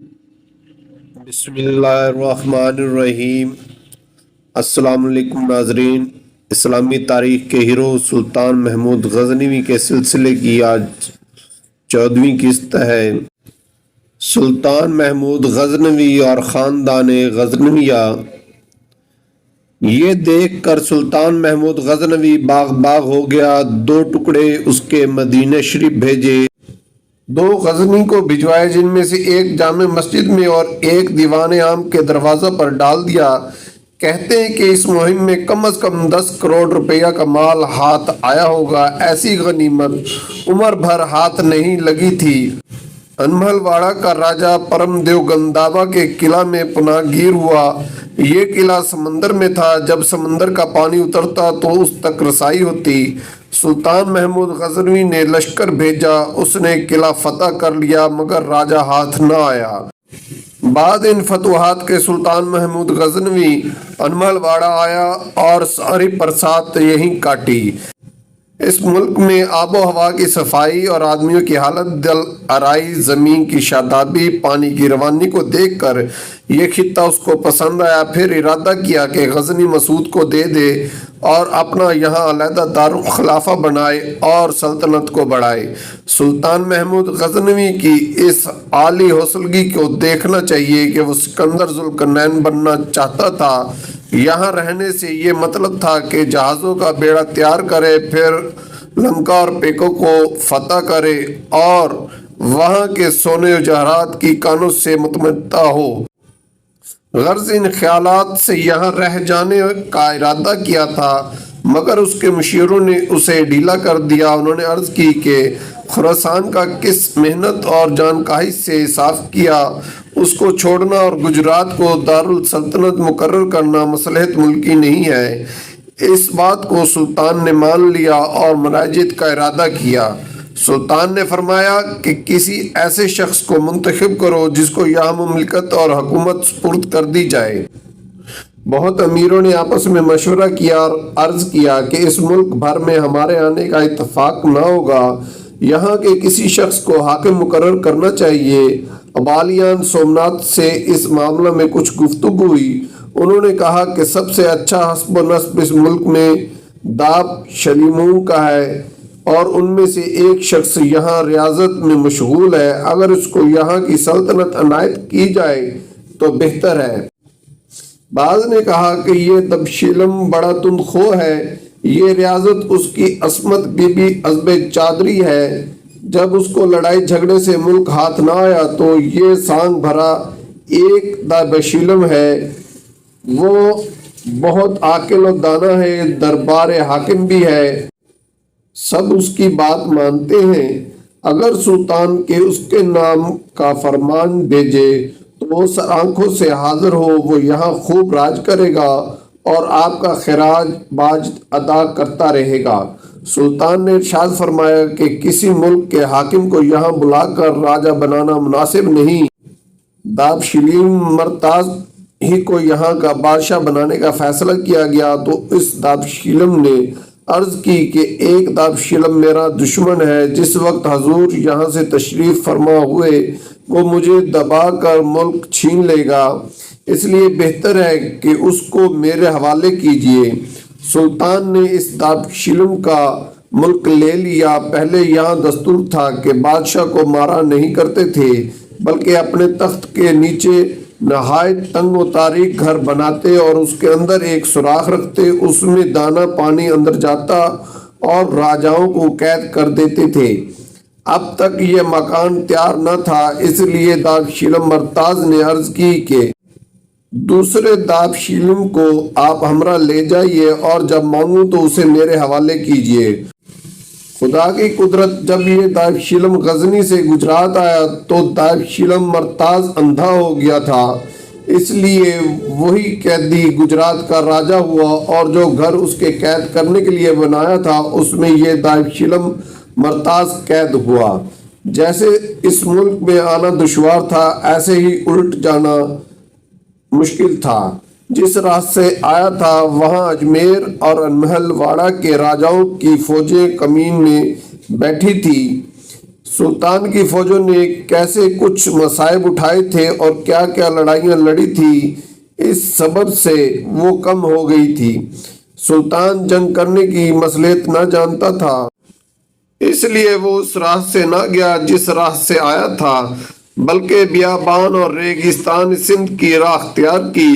بسم اللہ الرحمن الرحیم۔ السلام علیکم ناظرین، اسلامی تاریخ کے ہیرو سلطان محمود غزنوی کے سلسلے کی آج 14ویں قسط ہے۔ سلطان محمود غزنوی اور خاندان غزنویہ۔ یہ دیکھ کر سلطان محمود غزنوی باغ ہو گیا، 2 ٹکڑے اس کے مدینہ شریف بھیجے، 2 غزنی کو بھجوائے، جن میں سے ایک جامع مسجد میں اور ایک دیوان عام کے دروازہ پر ڈال دیا۔ کہتے ہیں کہ اس مہم میں کم از کم 10 کروڑ روپیہ کا مال ہاتھ آیا ہوگا۔ ایسی غنیمت عمر بھر ہاتھ نہیں لگی تھی۔ انمل واڑہ کا راجہ پرم دیو گنداوا کے قلعہ میں پناہ گیر ہوا۔ یہ قلعہ سمندر میں تھا، جب سمندر کا پانی اترتا تو اس تک رسائی ہوتی۔ سلطان محمود غزنوی نے لشکر بھیجا، اس نے قلعہ فتح کر لیا، مگر راجہ ہاتھ نہ آیا۔ بعد ان فتوحات کے سلطان محمود غزنوی انمل واڑہ آیا اور ساری برسات یہیں کاٹی۔ اس ملک میں آب و ہوا کی صفائی اور آدمیوں کی حالت دل آرائی، زمین کی شادابی، پانی کی روانی کو دیکھ کر یہ خطہ اس کو پسند آیا۔ پھر ارادہ کیا کہ غزنی مسعود کو دے دے اور اپنا یہاں علیحدہ دارالخلافہ بنائے اور سلطنت کو بڑھائے۔ سلطان محمود غزنوی کی اس عالی حوصلگی کو دیکھنا چاہیے کہ وہ سکندر ذوالقرنین بننا چاہتا تھا۔ یہاں رہنے سے یہ مطلب تھا کہ جہازوں کا بیڑا تیار کرے، پھر لنکا اور پیکو کو فتح کرے اور وہاں کے سونے و جواہرات کی کانوں سے متمتع ہو۔ غرض ان خیالات سے یہاں رہ جانے کا ارادہ کیا تھا، مگر اس کے مشیروں نے اسے ڈھیلا کر دیا۔ انہوں نے عرض کی کہ خراسان کا کس محنت اور جانکاہی سے صاف کیا، اس کو چھوڑنا اور گجرات کو دارالسلطنت مقرر کرنا مصلحت ملکی نہیں ہے۔ اس بات کو سلطان نے مان لیا اور مراجعت کا ارادہ کیا۔ سلطان نے فرمایا کہ کسی ایسے شخص کو منتخب کرو جس کو یہاں مملکت اور حکومت سپرد کر دی جائے۔ بہت امیروں نے آپس میں مشورہ کیا اور عرض کیا کہ اس ملک بھر میں ہمارے آنے کا اتفاق نہ ہوگا، یہاں کے کسی شخص کو حاکم مقرر کرنا چاہیے۔ ابالیان سومناتھ سے اس معاملہ میں کچھ گفتگو ہوئی۔ انہوں نے کہا کہ سب سے اچھا حسب و نسب اس ملک میں داب شلیموں کا ہے اور ان میں سے ایک شخص یہاں ریاضت میں مشغول ہے۔ اگر اس کو یہاں کی سلطنت عنایت کی جائے تو بہتر ہے۔ بعض نے کہا کہ یہ دبشیلم بڑا تند خو ہے، یہ ریاضت اس کی عصمت بی بی ازب چادری ہے۔ جب اس کو لڑائی جھگڑے سے ملک ہاتھ نہ آیا تو یہ سانگ بھرا ایک دبشیلم ہے، وہ بہت عاقل و دانا ہے، دربار حاکم بھی ہے، سب اس کی بات مانتے ہیں۔ اگر سلطان کے اس کے نام کا فرمان بھیجے تو وہ آنکھوں سے حاضر ہو، وہ یہاں خوب راج کرے گا اور آپ کا خراج باج ادا کرتا رہے گا۔ سلطان نے ارشاد فرمایا کہ کسی ملک کے حاکم کو یہاں بلا کر راجہ بنانا مناسب نہیں۔ دابشیلم مرتاز ہی کو یہاں کا بادشاہ بنانے کا فیصلہ کیا گیا تو اس دابشیلم نے عرض کی کہ ایک دابشیلم میرا دشمن ہے، جس وقت حضور یہاں سے تشریف فرما ہوئے وہ مجھے دبا کر ملک چھین لے گا، اس لیے بہتر ہے کہ اس کو میرے حوالے کیجیے۔ سلطان نے اس دابشیلم کا ملک لے لیا۔ پہلے یہاں دستور تھا کہ بادشاہ کو مارا نہیں کرتے تھے، بلکہ اپنے تخت کے نیچے نہایت تنگ و تاریک گھر بناتے اور اس کے اندر ایک سوراخ رکھتے، اس میں دانہ پانی اندر جاتا اور راجاؤں کو قید کر دیتے تھے۔ اب تک یہ مکان تیار نہ تھا، اس لیے دابشیلم مرتاز نے عرض کی کہ دوسرے دابشیلم کو آپ ہمراہ لے جائیے اور جب مانگوں تو اسے میرے حوالے کیجیے۔ خدا کی قدرت، جب یہ دابشیلم غزنی سے گجرات آیا تو دابشیلم مرتاز اندھا ہو گیا تھا، اس لیے وہی قیدی گجرات کا راجہ ہوا اور جو گھر اس کے قید کرنے کے لیے بنایا تھا اس میں یہ دابشیلم مرتاز قید ہوا۔ جیسے اس ملک میں آنا دشوار تھا، ایسے ہی الٹ جانا مشکل تھا۔ جس راہ سے آیا تھا وہاں اجمیر اور انمل واڑہ کے راجاؤں کی فوجیں کمین میں بیٹھی تھی۔ سلطان کی فوجوں نے کیسے کچھ مصائب اٹھائے تھے اور کیا کیا لڑائیاں لڑی تھی، اس سبب سے وہ کم ہو گئی تھی۔ سلطان جنگ کرنے کی مصلحت نہ جانتا تھا، اس لیے وہ اس راہ سے نہ گیا جس راہ سے آیا تھا، بلکہ بیابان اور ریگستان سندھ کی راہ اختیار کی۔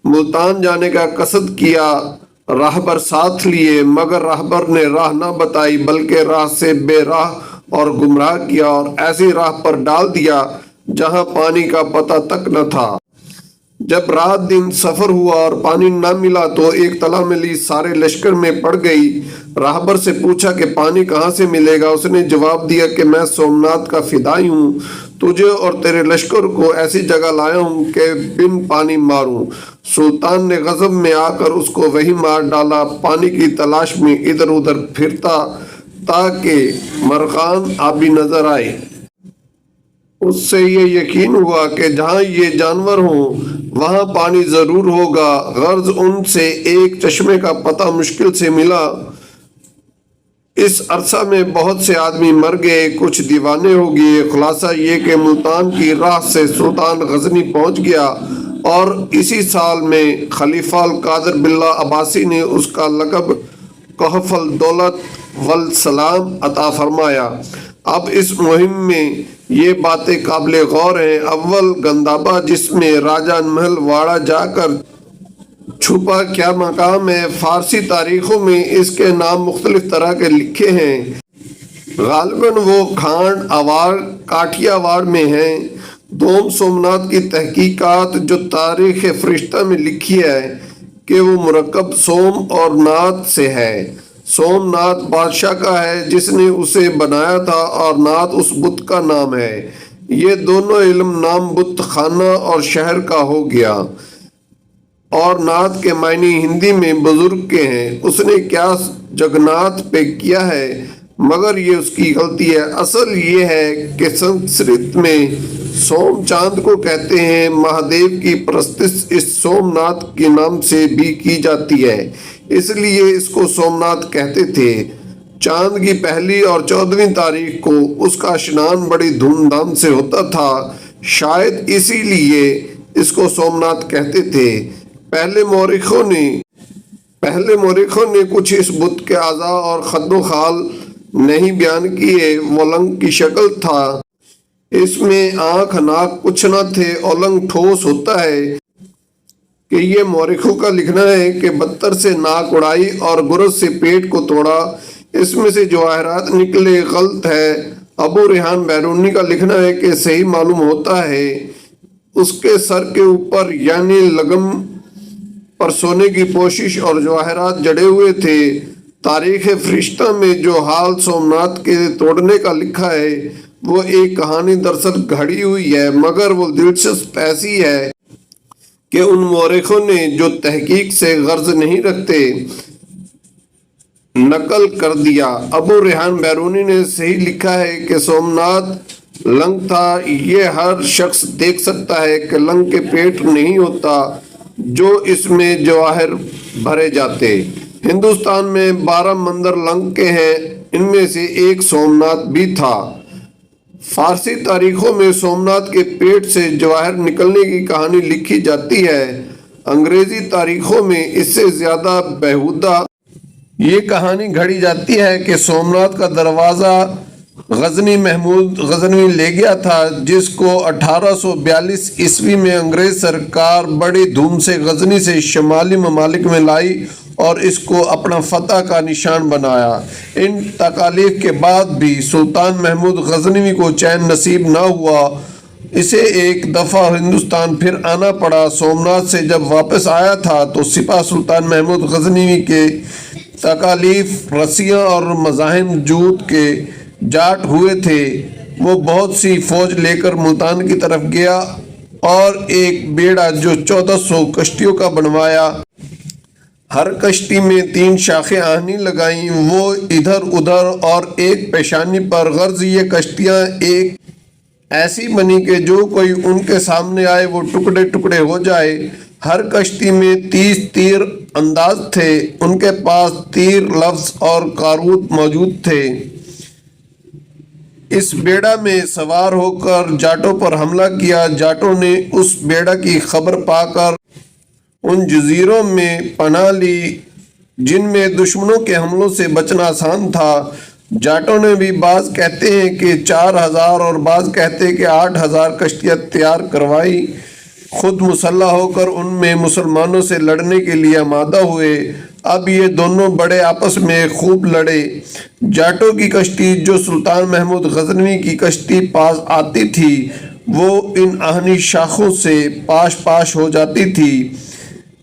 ملتان جانے کا قصد کیا، راہبر ساتھ لیے، مگر راہبر نے راہ نہ بتائی بلکہ راہ سے بے راہ اور گمراہ کیا اور ایسی راہ پر ڈال دیا جہاں پانی کا پتہ تک نہ تھا۔ جب رات دن سفر ہوا اور پانی نہ ملا تو ایک تلا ملی سارے لشکر میں پڑ گئی۔ راہبر سے پوچھا کہ پانی کہاں سے ملے گا؟ اس نے جواب دیا کہ میں سومناتھ کا فدائی ہوں، تجھے اور تیرے لشکر کو ایسی جگہ لایا ہوں کہ بن پانی ماروں۔ سلطان نے غضب میں آ کر اس کو وہیں مار ڈالا، پانی کی تلاش میں ادھر ادھر پھرتا تاکہ مرغان آبی نظر آئے۔ اس سے یہ یقین ہوا کہ جہاں یہ جانور ہوں وہاں پانی ضرور ہوگا، غرض ان سے ایک چشمے کا پتہ مشکل سے ملا۔ اس عرصہ میں بہت سے آدمی مر گئے، کچھ دیوانے ہو گئے۔ خلاصہ یہ کہ ملتان کی راہ سے سلطان غزنی پہنچ گیا اور اسی سال میں خلیفہ القادر باللہ عباسی نے اس کا لقب کہف الدولت والسلام عطا فرمایا۔ اب اس مہم میں یہ باتیں قابل غور ہیں۔ اول گندابا، جس میں راجہ محل واڑہ جا کر چھپا کیا مقام ہے، فارسی تاریخوں میں اس کے نام مختلف طرح کے لکھے ہیں، غالباً وہ کھانڈ آوار کاٹھیا واڑ میں ہیں۔ دوم، سومناتھ کی تحقیقات جو تاریخ فرشتہ میں لکھی ہے کہ وہ مرکب سوم اور ناتھ سے ہے۔ سوم ناتھ بادشاہ کا ہے جس نے اسے بنایا تھا اور ناتھ اس بت کا نام ہے۔ یہ دونوں علم نام بت خانہ اور شہر کا ہو گیا، اور ناتھ کے معنی ہندی میں بزرگ کے ہیں۔ اس نے کیا جگناتھ پہ کیا ہے، مگر یہ اس کی غلطی ہے۔ اصل یہ ہے کہ سنسکرت میں سوم چاند کو کہتے ہیں۔ مہادیو کی پرستش اس سوم ناتھ کے نام سے بھی کی جاتی ہے، اس لیے اس کو سومناتھ کہتے تھے۔ چاند کی پہلی اور 14ویں تاریخ کو اس کا اشنان بڑی دھوم دھام سے ہوتا تھا، شاید اسی لیے اس کو سومناتھ کہتے تھے۔ پہلے مورخوں نے کچھ اس بت کے اعضاء اور خد و خال نہیں بیان کیے۔ اولنگ کی شکل تھا، اس میں آنکھ ناک کچھ نہ تھے۔ اولنگ ٹھوس ہوتا ہے کہ یہ مورخوں کا لکھنا ہے کہ بتر سے ناک اڑائی اور گرز سے پیٹ کو توڑا، اس میں سے جواہرات نکلے، غلط ہے۔ ابو ریحان بیرونی کا لکھنا ہے کہ صحیح معلوم ہوتا ہے اس کے سر کے اوپر یعنی لگم پر سونے کی پوشش اور جواہرات جڑے ہوئے تھے۔ تاریخ فرشتہ میں جو حال سومناتھ کے توڑنے کا لکھا ہے وہ ایک کہانی دراصل گھڑی ہوئی ہے، مگر وہ دلچسپ ایسی ہے کہ ان مورخوں نے جو تحقیق سے غرض نہیں رکھتے نقل کر دیا۔ ابو ریحان بیرونی نے صحیح لکھا ہے کہ سومناتھ لنگ تھا۔ یہ ہر شخص دیکھ سکتا ہے کہ لنگ کے پیٹ نہیں ہوتا جو اس میں جواہر بھرے جاتے۔ ہندوستان میں 12 مندر لنگ کے ہیں، ان میں سے ایک سومناتھ بھی تھا۔ فارسی تاریخوں میں سومناتھ کے پیٹ سے جواہر نکلنے کی کہانی لکھی جاتی ہے، انگریزی تاریخوں میں اس سے زیادہ بیہودہ یہ کہانی گھڑی جاتی ہے کہ سومناتھ کا دروازہ غزنی محمود غزنوی لے گیا تھا، جس کو 1842 عیسوی میں انگریز سرکار بڑی دھوم سے غزنی سے شمالی ممالک میں لائی اور اس کو اپنا فتح کا نشان بنایا۔ ان تکالیف کے بعد بھی سلطان محمود غزنوی کو چین نصیب نہ ہوا، اسے ایک دفعہ ہندوستان پھر آنا پڑا۔ سومناتھ سے جب واپس آیا تھا تو سپاہ سلطان محمود غزنوی کے تکالیف، رسیاں اور مزاحم جوت کے جاٹ ہوئے تھے۔ وہ بہت سی فوج لے کر ملتان کی طرف گیا اور ایک بیڑا جو 1400 کشتیوں کا بنوایا، ہر کشتی میں 3 شاخیں آہنی لگائیں، وہ ادھر ادھر اور ایک پیشانی پر، غرض یہ کشتیاں ایک ایسی بنی کہ جو کوئی ان کے سامنے آئے وہ ٹکڑے ٹکڑے ہو جائے۔ ہر کشتی میں 30 تیر انداز تھے، ان کے پاس تیر، لفظ اور کارود موجود تھے۔ اس بیڑا میں سوار ہو کر جاٹوں پر حملہ کیا۔ جاٹوں نے اس بیڑا کی خبر پا کر ان جزیروں میں پناہ لی جن میں دشمنوں کے حملوں سے بچنا آسان تھا۔ جاٹوں نے بھی بعض کہتے ہیں کہ 4000 اور بعض کہتے ہیں کہ 8000 کشتیاں تیار کروائی، خود مسلح ہو کر ان میں مسلمانوں سے لڑنے کے لیے آمادہ ہوئے۔ اب یہ دونوں بڑے آپس میں خوب لڑے۔ جاٹوں کی کشتی جو سلطان محمود غزنوی کی کشتی پاس آتی تھی وہ ان آہنی شاخوں سے پاش پاش ہو جاتی تھی۔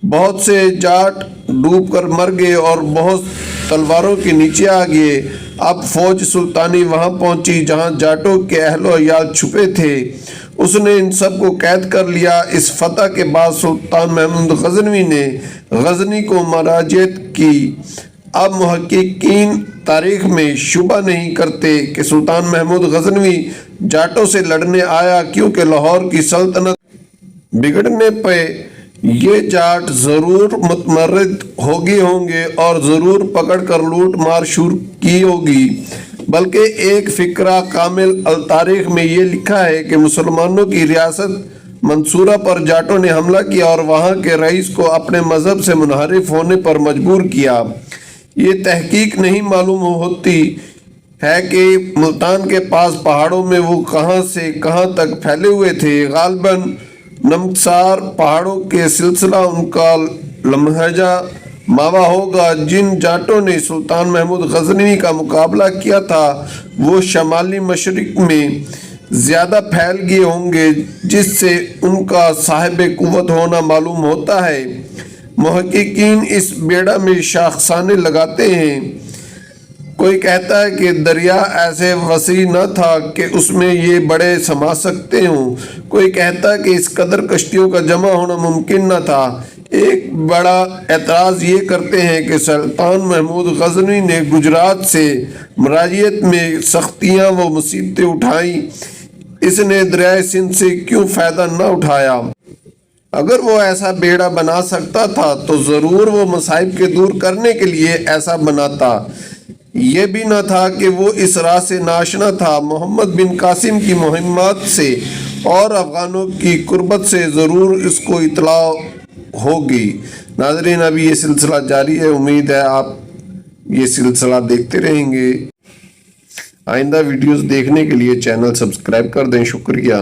بہت سے جاٹ ڈوب کر مر گئے اور بہت تلواروں کے نیچے آ گئے۔ اب فوج سلطانی وہاں پہنچی جہاں جاٹوں کے اہل و عیال چھپے تھے۔ اس نے ان سب کو قید کر لیا۔ اس فتح کے بعد سلطان محمود غزنوی نے غزنی کو مراجعت کی۔ اب محققین تاریخ میں شبہ نہیں کرتے کہ سلطان محمود غزنوی جاٹوں سے لڑنے آیا، کیونکہ لاہور کی سلطنت بگڑنے پہ یہ جاٹ ضرور متمرد ہو گئے ہوں گے اور ضرور پکڑ کر لوٹ مار شروع کی ہوگی۔ بلکہ ایک فقرہ کامل التاریخ میں یہ لکھا ہے کہ مسلمانوں کی ریاست منصورہ پر جاٹوں نے حملہ کیا اور وہاں کے رئیس کو اپنے مذہب سے منحرف ہونے پر مجبور کیا۔ یہ تحقیق نہیں معلوم ہوتی ہے کہ ملتان کے پاس پہاڑوں میں وہ کہاں سے کہاں تک پھیلے ہوئے تھے۔ غالباً نمکسار پہاڑوں کے سلسلہ ان کا لمحجہ ماوا ہوگا۔ جن جاٹوں نے سلطان محمود غزنوی کا مقابلہ کیا تھا وہ شمالی مشرق میں زیادہ پھیل گئے ہوں گے، جس سے ان کا صاحب قوت ہونا معلوم ہوتا ہے۔ محققین اس بیڑا میں شاخسانے لگاتے ہیں۔ کوئی کہتا ہے کہ دریا ایسے وسیع نہ تھا کہ اس میں یہ بڑے سما سکتے ہوں۔ کوئی کہتا ہے کہ اس قدر کشتیوں کا جمع ہونا ممکن نہ تھا۔ ایک بڑا اعتراض یہ کرتے ہیں کہ سلطان محمود غزنوی نے گجرات سے مراجعت میں سختیاں و مصیبتیں اٹھائیں، اس نے دریائے سندھ سے کیوں فائدہ نہ اٹھایا؟ اگر وہ ایسا بیڑا بنا سکتا تھا تو ضرور وہ مصائب کے دور کرنے کے لیے ایسا بناتا۔ یہ بھی نہ تھا کہ وہ اس راہ سے ناشنا تھا۔ محمد بن قاسم کی مہمات سے اور افغانوں کی قربت سے ضرور اس کو اطلاع ہوگی۔ ناظرین، ابھی یہ سلسلہ جاری ہے، امید ہے آپ یہ سلسلہ دیکھتے رہیں گے۔ آئندہ ویڈیوز دیکھنے کے لیے چینل سبسکرائب کر دیں۔ شکریہ۔